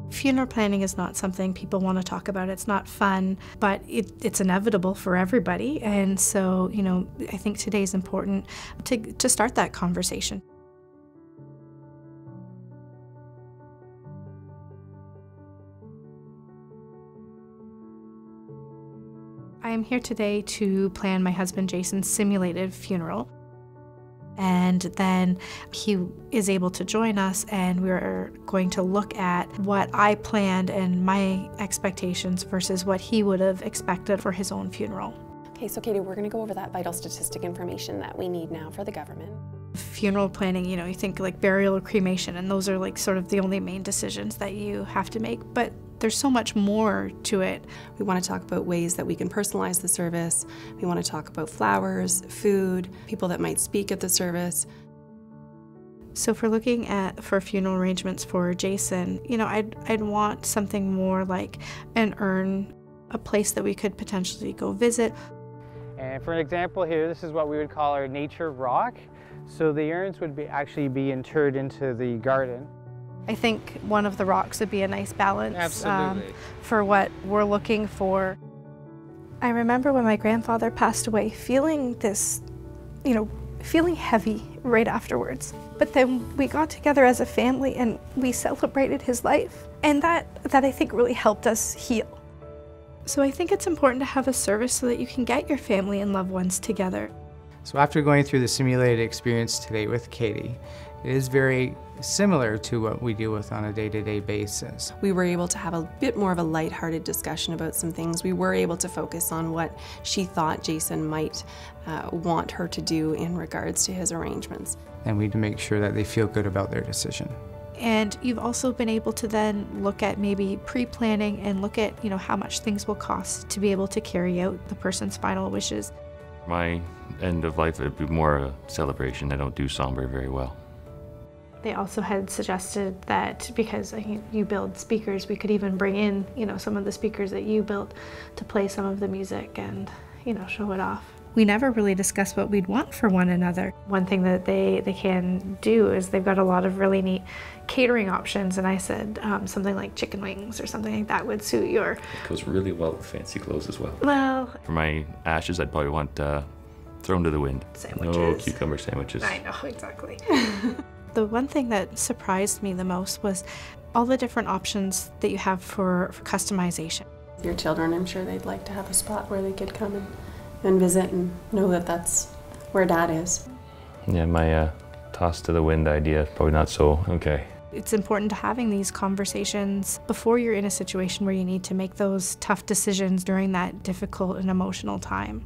Funeral planning is not something people want to talk about. It's not fun, but it's inevitable for everybody. And so, I think today is important to start that conversation. I am here today to plan my husband Jason's simulated funeral. And then he is able to join us, and we're going to look at what I planned and my expectations versus what he would have expected for his own funeral. Okay, so Katie, we're going to go over that vital statistic information that we need now for the government. Funeral planning, you think like burial or cremation, and those are like sort of the only main decisions that you have to make, but there's so much more to it. We want to talk about ways that we can personalize the service. We want to talk about flowers, food, people that might speak at the service. So if we're looking for funeral arrangements for Jason, I'd want something more like an urn, a place that we could potentially go visit. And for an example here, this is what we would call our nature rock. So the urns would actually be interred into the garden. I think one of the rocks would be a nice balance for what we're looking for. I remember when my grandfather passed away, feeling this, feeling heavy right afterwards. But then we got together as a family and we celebrated his life. And that I think really helped us heal. So I think it's important to have a service so that you can get your family and loved ones together. So after going through the simulated experience today with Katie, it is very similar to what we deal with on a day-to-day basis. We were able to have a bit more of a lighthearted discussion about some things. We were able to focus on what she thought Jason might want her to do in regards to his arrangements. And we need to make sure that they feel good about their decision. And you've also been able to then look at maybe pre-planning and look at, how much things will cost to be able to carry out the person's final wishes. My end of life would be more a celebration. I don't do somber very well. They also had suggested that because you build speakers, we could even bring in, some of the speakers that you built to play some of the music and, show it off. We never really discussed what we'd want for one another. One thing that they can do is they've got a lot of really neat catering options, and I said something like chicken wings or something like that would suit your... It goes really well with fancy clothes as well. Well... For my ashes, I'd probably want thrown to the wind. Sandwiches. No cucumber sandwiches. I know, exactly. The one thing that surprised me the most was all the different options that you have for customization. Your children, I'm sure they'd like to have a spot where they could come and visit and know that that's where Dad is. Yeah, my toss to the wind idea, probably not so okay. It's important to having these conversations before you're in a situation where you need to make those tough decisions during that difficult and emotional time.